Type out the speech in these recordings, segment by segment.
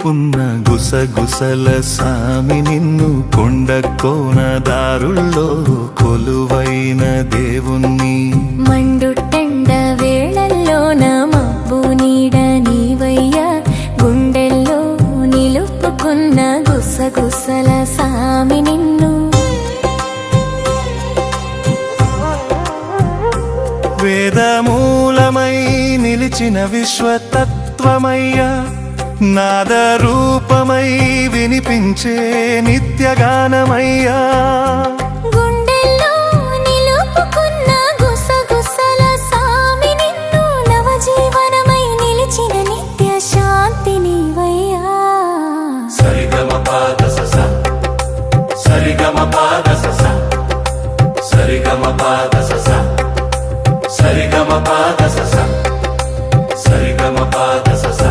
నిలుపుకున్న గుసగుసల సామి నిన్ను కొండ కోన దారుల్లో కొలువైన దేవుణ్ణి మండుటెండ వేళల్లోన మబ్బు నీడ నీవయ్యా గుండెల్లో నిలుపుకున్న గుసగుసల సామి నిన్ను వేదమూలమై నిలిచిన విశ్వతత్వమయ్యా నాద రూపమై వినిపించే నిత్యగానమయ్యా గుండెల్లో నిలుపుకున్న గుసగుసల సామి నిన్ను నవజీవనమై నిలిచిన నిత్య శాంతి నీవయ్యా సరిగమ పాద సస సరిగమ పాద సస సరిగమ పాద సస సరిగమ పాద సస సరిగమ పాద సస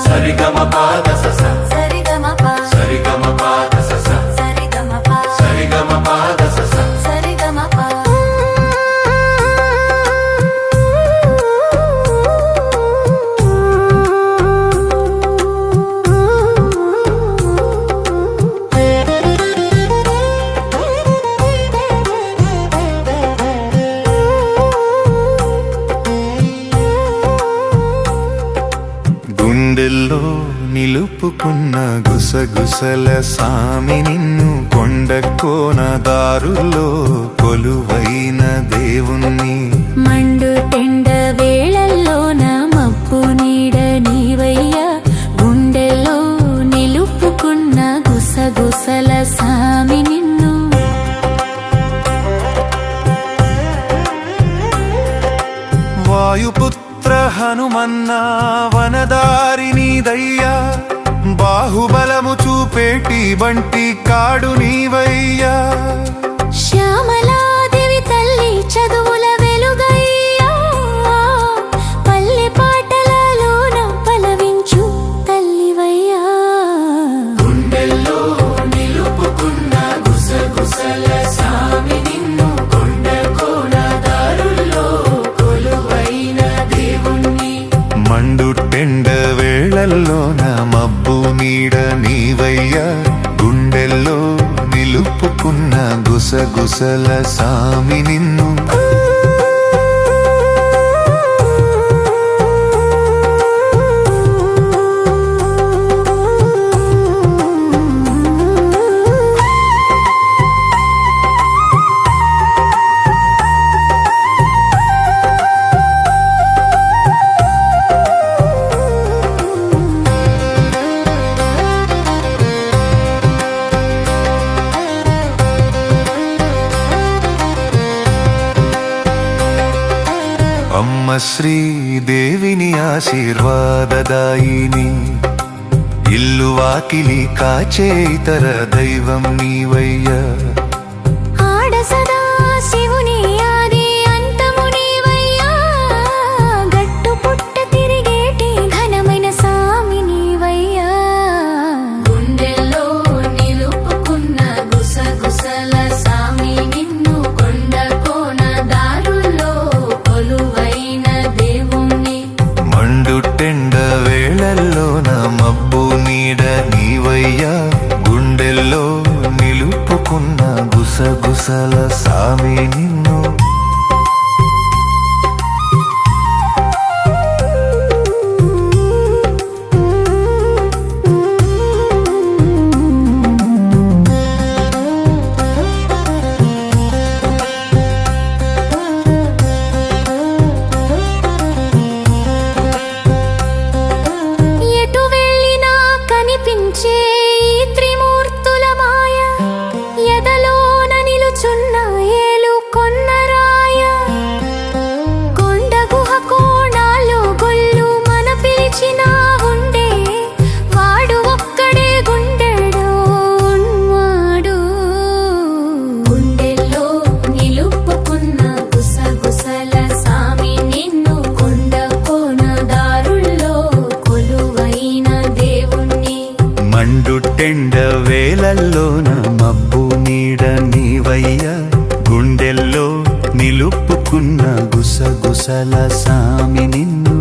సరిగమ పాద సస సరిగమ సరిగమ పాద సస సరిగమ పాద సస సరిగమ గుండెల్లో నిలుపుకున్న గుసగుసల సామి నిన్ను కొండ కోన దారుల్లో కొలువైన దేవుణ్ణి మండుటెండ వేళల్లోన మబ్బు నీడ నీవయ్యా గుండెల్లో నిలుపుకున్న గుసగుసల సామి నిన్ను వాయుపుత్ర హనుమన్న వనదారిని దయ్యా బాహుబలము చూపేటి బంటి కాడు నీవయ్యా శ్యామలాదేవి తల్లి చదువుల వెలుగయ్యా పల్లె పాటలలోన పలవించు తల్లివయ్యా గుండెల్లో నిలుపుకున్న గుసగుసల సామి నిన్ను కొండ కోన దారుల్లో కొలువైన దేవుణ్ణి మండుటెండ వేళల్లోన మబ్బు నీడ నీవయ్యా గుండెల్లో నిలుపుకున్న గుసగుసల సామి నిన్ను అమ్మ శ్రీదేవిని ఆశీర్వాదదాయిని ఇల్లు వాకిలి కాచే ఇతర దైవం నీవయ్యా ఆడ సదా శివుని ఆది అంతము నీవయ్యా గట్టు పుట్ట తిరిగేటి ఘనమైన సామి నీవయ్యా గుండెల్లో నిలుపుకున్న గుసగుసల సామి నిన్ను కొండ కోన దారుల్లో కొలువైన దేవుణ్ణి మండుటెండ వేళల్లోన మబ్బు నీడ నీవయ్యా గుండెల్లో నిలుపుకున్న గుసగుసల సామి నిన్ను ఎటు వెళ్ళినా కనిపించే ఈ త్రిమూర్తుల మాయ ఎదలోన నిలుచున్న ఏలు కొన్నరాయ కొండ గుహ కోణాలు గొల్లు మన పిలిచిన ఉండే వాడు ఒక్కడే గుండెడు ఉన్మాడు గుండెల్లో నిలుపుకున్న గుసగుసల సామి నిన్ను కొండ కోన దారుల్లో కొలువైన దేవుణ్ణి మండుటెండ వేళల్లోన మబ్బు నీడ నీవయ్యా గుండెల్లో నిలుపుకున్న గుసగుసల సామి నిన్ను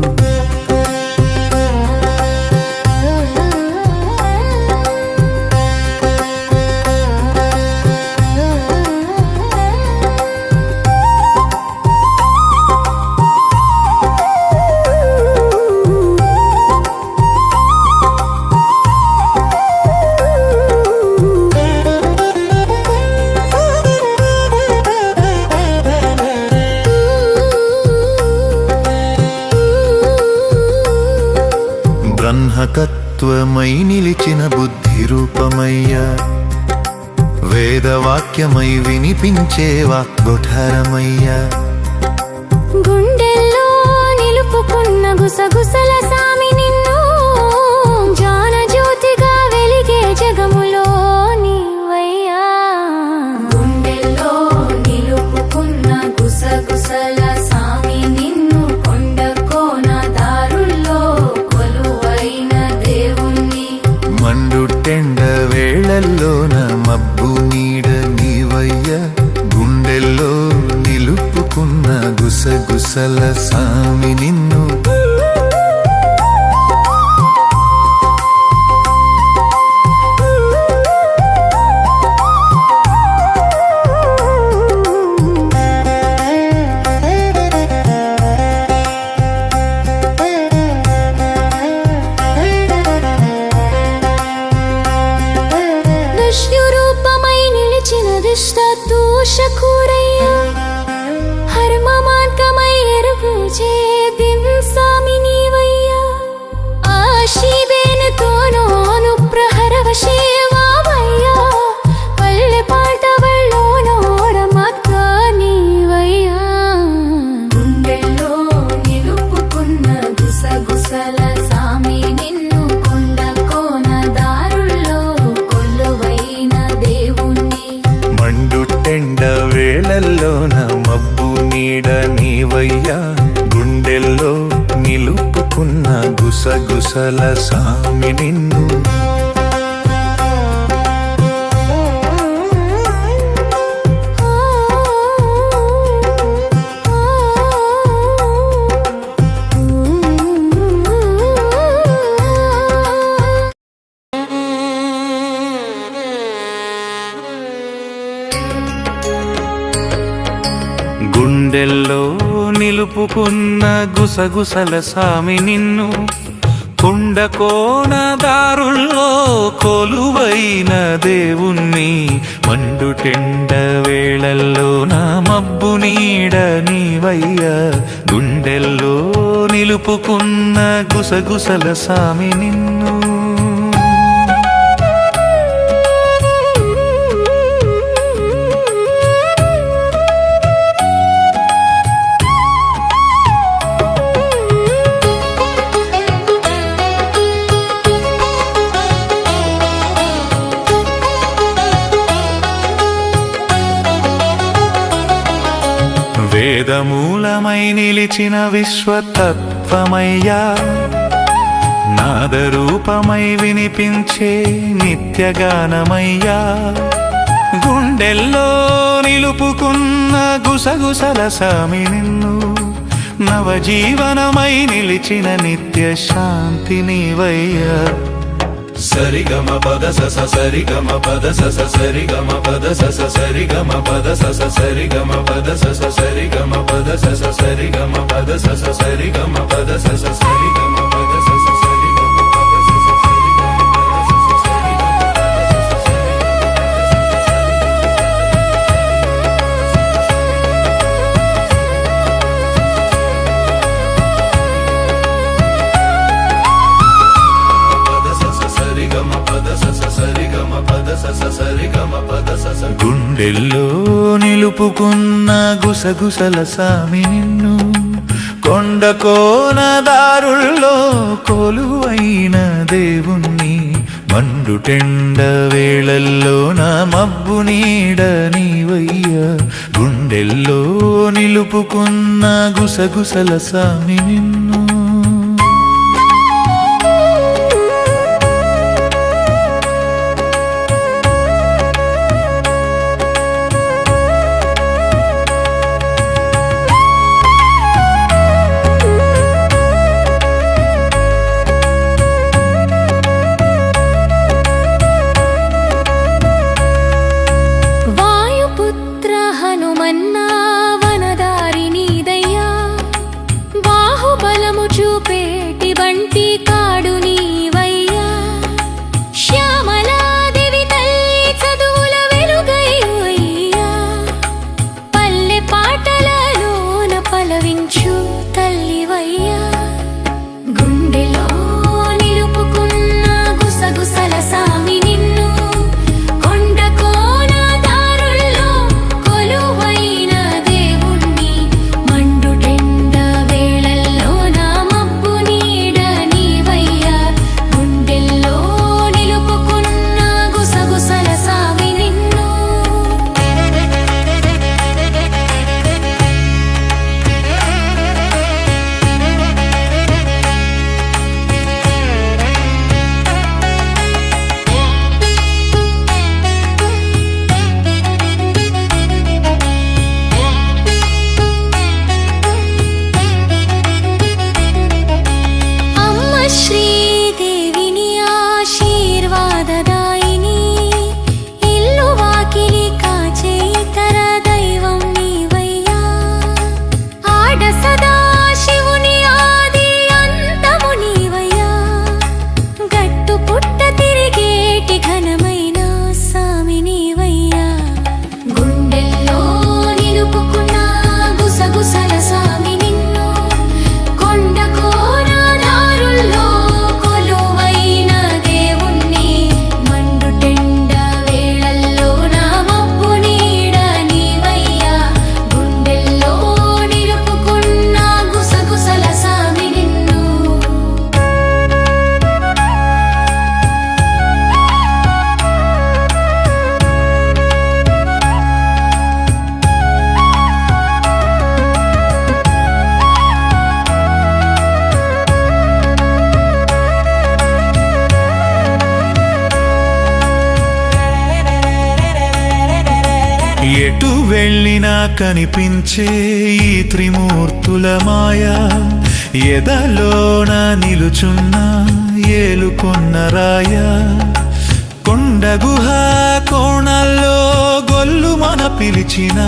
వాహకత్వమై నిలిచిన బుద్ధి రూపమయ్యా వేదవాక్యమై వినిపించే వాగ్గొఠరమయ్యా గుండెల్లో నిలుపుకున్న గుసగుసల సామి నిన్ను జాన జ్యోతిగా వెలిగే జగములో నీవయ్యా గుండెల్లో నిలుపుకున్న గుసగుసల సామి నిన్ను కొండ కోన దారుల్లో కొలువైన దేవుణ్ణి మండుటెండ వేళల్లోన మబ్బు నీడ నీవయ్యా గుండెల్లో నిలుపుకున్న గుసగుసల సామి నిన్ను విష్ణురూపమై నిలిచిన దిష్టదూషకురయ్యా హర్మ మార్గమై ఎరుగు చేదిం సామి నీవయ్యా ఆశీబేనుతోనో అనుప్రహరవశేవామయ్యా పల్లె పాటవల్లోనోడమక్క నీవయ్యా గుండెల్లో నిలుపుకున్న గుసగుసల సామి నిన్ను కొండ కోన దారుల్లో కొలువైన దేవుణ్ణి మండుటెండ వేళల్లోన మబ్బు నీడ నీవయ్యా గుండెల్లో నిలుపుకున్న గుసగుసల సామి నిన్ను గుండెల్లో నిలుపుకున్న గుసగుసల సామి నిన్ను కొండ కోన దారుల్లో కొలువైన దేవుణ్ణి మండుటెండ వేళల్లో నా మబ్బు నీడ నీవయ్యా గుండెల్లో నిలుపుకున్న గుసగుసల సామి నిన్ను వేదమూలమై నిలిచిన విశ్వతత్వమయ్యా నాదరూపమై వినిపించే నిత్యగానమయ్యా గుండెల్లో నిలుపుకున్న గుసగుసల సామి నిన్ను నవజీవనమై నిలిచిన నిత్య శాంతి నీవయ్యా సరిగమ పద సస సరిగమ పద సస సరిగమ పద సస సరిగమ పద సస సరిగమ పద సస సరిగమ పద సస సరిగమ పద సస సరిగమ పద సస సరిగమ పద సస సరిగమ పద సస గుండెల్లో నిలుపుకున్న గుసగుసల సామి నిన్ను కొండ కోన దారుల్లో కొలువైన దేవుణ్ణి మండుటెండ వేళల్లో నా మబ్బు నీడ నీవయ్యా గుండెల్లో నిలుపుకున్న గుసగుసల సామి నిన్ను హనుమన్నా వనదారి నీదయ్యా బాహుబలి ఎటు వెళ్ళినా కనిపించే ఈ త్రిమూర్తుల మాయ ఎదలోన నిలుచున్న ఏలుకొన్న రాయ కొండ గుహ కోణల్లో గొల్లు మన పిలిచిన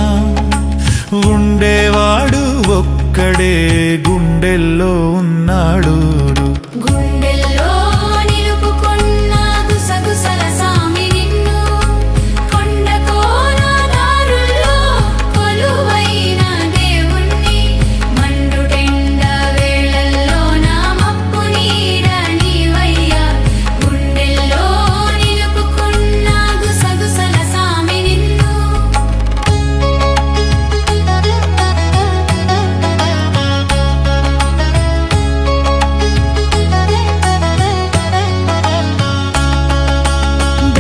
ఉండేవాడు ఒక్కడే గుండెల్లో ఉన్నాడు గుండెల్లో నిలుపుకున్న గుసగుసల సామి నిన్ను కొండ కోన దారుల్లో కొలువైన దేవుణ్ణి మండుటెండ వేళల్లో నా మప్పు నీడ నీవయ్యా గుండెల్లో నిలుపుకున్న గుసగుసల సామి నిన్ను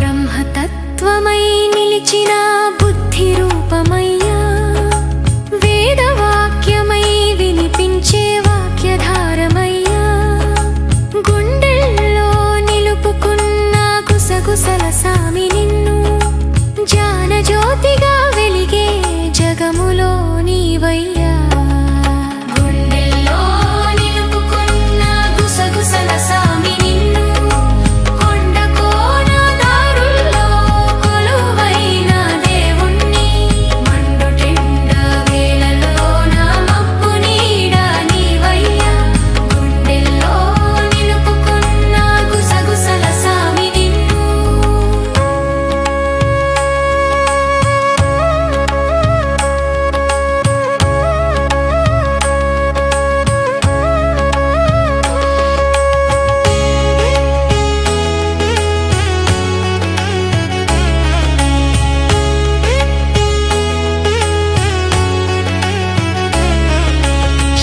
బ్రహ్మతత్వమై నిలిచిన బుద్ధి రూపమయ్యా వేదవాక్యమై వినిపించే వాక్యధారమయ్యా గుండెల్లో నిలుపుకున్న గుసగుసల సామి నిన్ను జానజ్యోతిగా వెలిగే జగములో నీవయ్యా గుండెల్లో నిలుపుకున్న గుసగుసల సామి నిన్ను కొండ కోన దారుల్లో కొలువైన దేవుణ్ణి మండుటెండ వేళలో నా మప్పు నీడ నీవయ్యా గుండెల్లో నిలుపుకున్న గుసగుసల సామి నిన్ను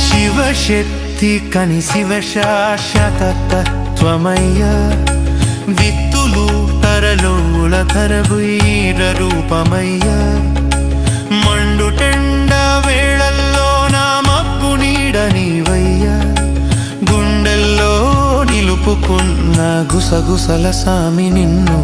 శివశక్తి కని శివ శాశ్వతత్వమయ్యా విత్తులు తరలోల తరబుయిర రూపమయ్యా మండుటెండ వేళల్లో నా మబ్బు నీడ నీవయ్యా గుండెల్లో నిలుపుకున్న గుసగుసల సామి నిన్ను